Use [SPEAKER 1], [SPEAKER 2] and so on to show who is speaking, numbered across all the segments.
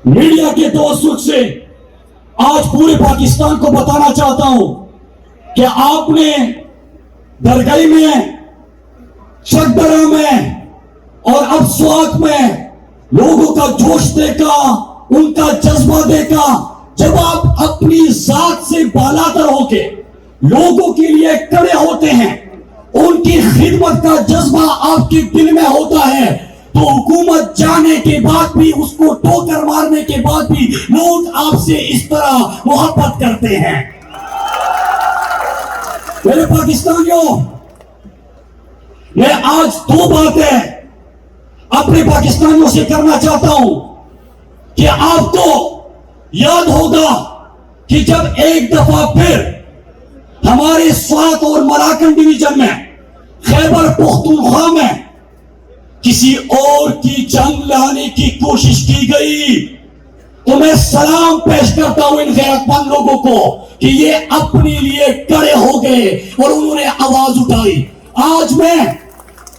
[SPEAKER 1] Media के तवज्जुह से आज पूरे पाकिस्तान को बताना चाहता हूं कि आपने दरगाही में, चकदरा में और अब स्वात में लोगों का जोश देखा, उनका जज्बा देखा। जब आप अपनी जात से बालातर होके लोगों के लिए खड़े होते हैं, उनकी खिदमत का जज्बा आपके दिल में होता है, तो हुकूमत जाने के बाद भी, उसको ठोकर मारने के बाद भी लोग आपसे इस तरह मोहब्बत करते हैं। मेरे पाकिस्तानियों, मैं आज दो बातें अपने पाकिस्तानियों से करना चाहता हूं कि आपको याद होगा कि जब एक दफा फिर हमारे स्वात और मलाकन डिवीजन में, खैबर पख्तूनख्वा में किसी और की जंग लाने की कोशिश की गई, तो मैं सलाम पेश करता हूं इन गैरतमंद लोगों को कि ये अपने लिए खड़े हो गए और उन्होंने आवाज उठाई।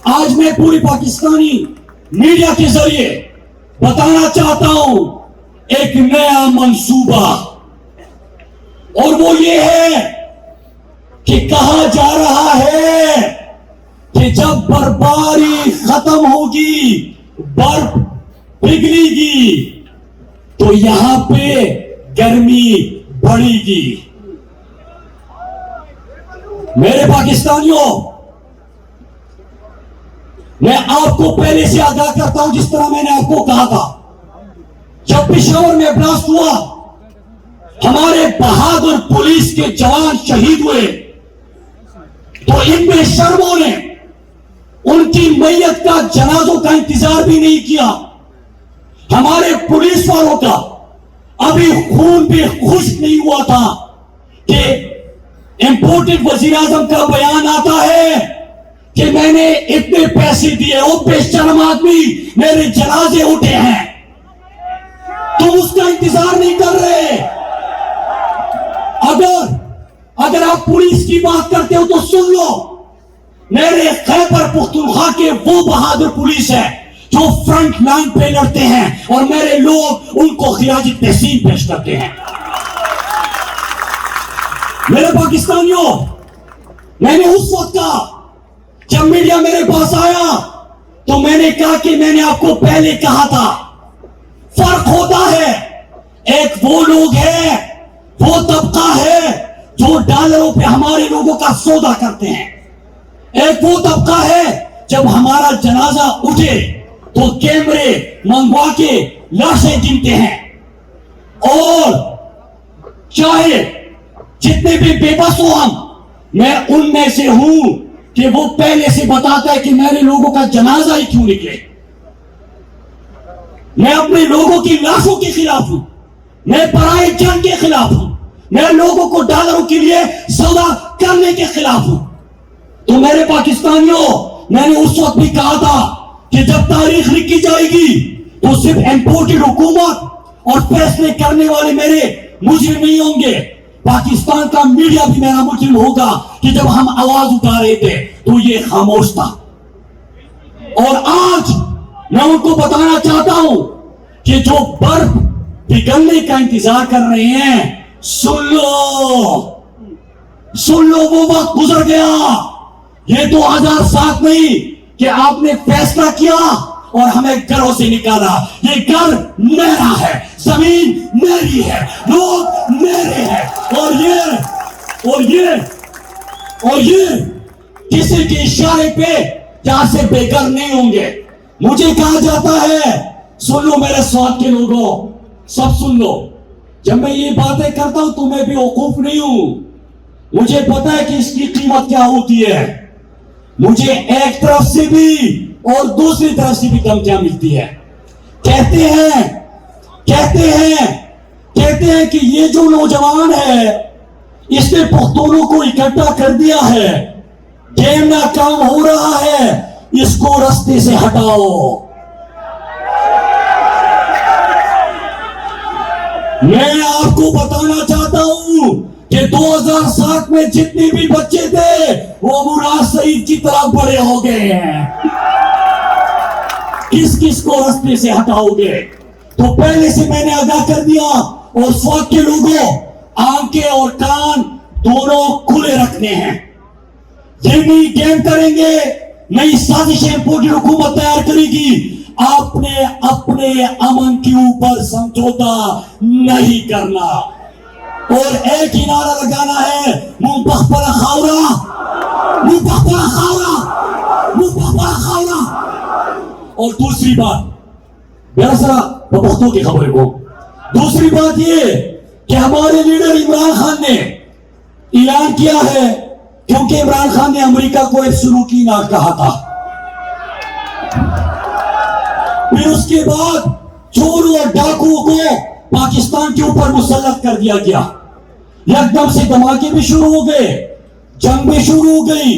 [SPEAKER 1] आज मैं पूरी पाकिस्तानी मीडिया के जरिए बताना चाहता हूं एक नया मंसूबा, और वो ये है कि कहा जा रहा है कि जब बर्फबारी खत्म होगी, बर्फ पिघलेगी, तो यहां पे गर्मी बढ़ेगी। मेरे पाकिस्तानियों, मैं आपको पहले से आगाह करता हूं, जिस तरह मैंने आपको कहा था, जब पेशावर में ब्लास्ट हुआ, हमारे बहादुर पुलिस के जवान शहीद हुए, तो इन बेशर्मों ने उनकी मैयत का, जनाजों का इंतजार भी नहीं किया। हमारे पुलिस वालों का अभी खून भी खुश्क नहीं हुआ था कि इंपोर्टेड वजीर आजम का बयान आता है कि मैंने इतने पैसे दिए, वो बेशर्म आदमी मेरे जनाजे उठे हैं, तुम उसका इंतजार नहीं कर रहे। अगर आप पुलिस की बात करते हो तो सुन लो, मेरे खैबर पख्तूनख्वा के वो बहादुर पुलिस है जो फ्रंट लाइन पे लड़ते हैं, और मेरे लोग उनको खिराज तहसीन पेश करते हैं। मेरे पाकिस्तानियों, मैंने उस वक्त कहा, जब मीडिया मेरे पास आया, तो मैंने कहा कि मैंने आपको पहले कहा था, फर्क होता है। एक वो लोग हैं, वो तबका है जो डॉलरों पे हमारे लोगों का सौदा करते हैं। एक वो तबका है, जब हमारा जनाजा उठे तो कैमरे मंगवा के लाशें गिनते हैं, और चाहे जितने भी बेबस हो हम, मैं उनमें से हूं कि वो पहले से बताता है कि मेरे लोगों का जनाजा ही क्यों निकले। मैं अपने लोगों की लाशों के खिलाफ हूं, मैं पराए जंग के खिलाफ हूं, मैं लोगों को डॉलरों के लिए सौदा करने के खिलाफ हूं। तो मेरे पाकिस्तानियों, मैंने उस वक्त भी कहा था कि जब तारीख लिखी जाएगी तो सिर्फ इंपोर्टेड हुकूमत और फैसले करने वाले मेरे मुजरिम नहीं होंगे, पाकिस्तान का मीडिया भी मेरा मुजरिम होगा कि जब हम आवाज उठा रहे थे तो ये खामोश था। और आज मैं उनको बताना चाहता हूं कि जो बर्फ पिघलने का इंतजार कर रहे हैं, सुन लो, वो वक्त गुजर गया। ये 2007 नहीं कि आपने फैसला किया और हमें घरों से निकाला। ये घर मेरा है, जमीन मेरी है, लोग मेरे हैं, और ये किसी के इशारे पे यहां से बेघर नहीं होंगे। मुझे कहा जाता है, सुन लो मेरे स्वाद के लोगों, सब सुन लो, जब मैं ये बातें करता हूं तो मैं भी वकूफ नहीं हूं। मुझे पता है कि इसकी कीमत क्या होती है। मुझे एक तरफ से भी और दूसरी तरफ से भी धमकियां मिलती है। कहते हैं कि ये जो नौजवान है, इसने पख्तूनों को इकट्ठा कर दिया है, गेम नाकाम हो रहा है, इसको रास्ते से हटाओ। मैं आपको बताना चाहता हूं कि 2007 में जितने भी बच्चे थे वो मुराद सईद की तरफ बड़े हो गए हैं। किस किस को रास्ते से हटाओगे? तो تو پہلے سے میں نے آگاہ کر دیا، اور فوج کے لوگوں آنکھیں اور کان دونوں کھلے رکھنے ہیں. یہ نہیں گیم کریں گے، نئی سازشیں پوری حکومت تیار کرے گی. آپ نے اپنے امن کے اوپر سمجھوتا نہیں کرنا، اور ایک ہی نعرہ لگانا ہے، منہ پخپرا خاورا، منہ پخپرا خاورا، منہ پخپرا خاورا. اور دوسری بات، میرا سرا بختوں کی خبر کو، دوسری بات یہ کہ ہمارے لیڈر عمران خان نے اعلان کیا ہے، کیونکہ عمران خان نے امریکہ کو ایک سلوکی ناک کہا تھا، پھر اس کے بعد چوروں اور ڈاکوؤں کو پاکستان کے اوپر مسلط کر دیا گیا. یکدم سے دھماکے بھی شروع ہو گئے، جنگ بھی شروع ہو گئی،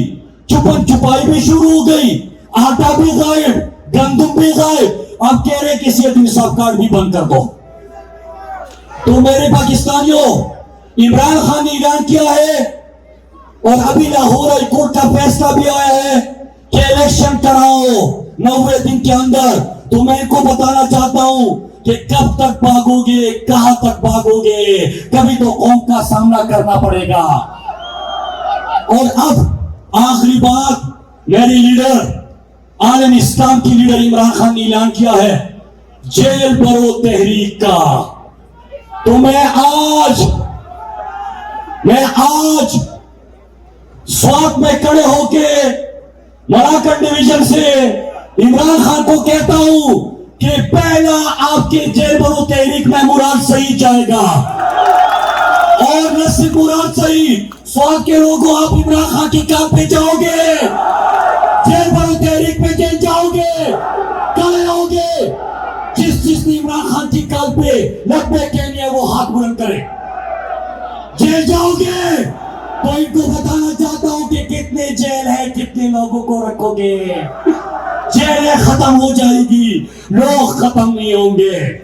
[SPEAKER 1] چھپن چھپائی بھی شروع ہو گئی، آٹا بھی غائب، گندم بھی غائب. اب کہہ رہے کہ صحت انصاف کارڈ بھی بند کر دو. تو میرے پاکستانیوں، عمران خان نے اعلان کیا ہے، اور ابھی لاہور ہائی کورٹ کا فیصلہ بھی آیا ہے کہ الیکشن کراؤ 90 دن کے اندر. تو میں ان کو بتانا چاہتا ہوں کہ کب تک بھاگو گے، کہاں تک بھاگو گے، کبھی تو قوم کا سامنا کرنا پڑے گا. اور اب آخری بات، میرے لیڈر عالم اسلام کی لیڈر عمران خان نے اعلان کیا ہے جیل برو تحریک کا. تو میں آج سوات میں کھڑے ہو کے مراکٹ ڈویژن سے عمران خان کو کہتا ہوں کہ پہلا آپ کے جیل برو تحریک میں مراد صحیح جائے گا، اور نہ صرف مراد صحیح، سوات کے لوگوں آپ عمران خان کی کام پہ جاؤ گے، جیل برو تحریک پہ جیل جاؤ گے، کھڑے ہو گے. جس نے عمران خان کی کال پہ لبیک کہنی ہے وہ ہاتھ بلند کرے. جیل جاؤ گے تو ان کو بتانا چاہتا ہوں کہ کتنے جیل ہے، کتنے لوگوں کو رکھو گے. جیلیں ختم ہو جائے گی، لوگ ختم نہیں ہوں گے.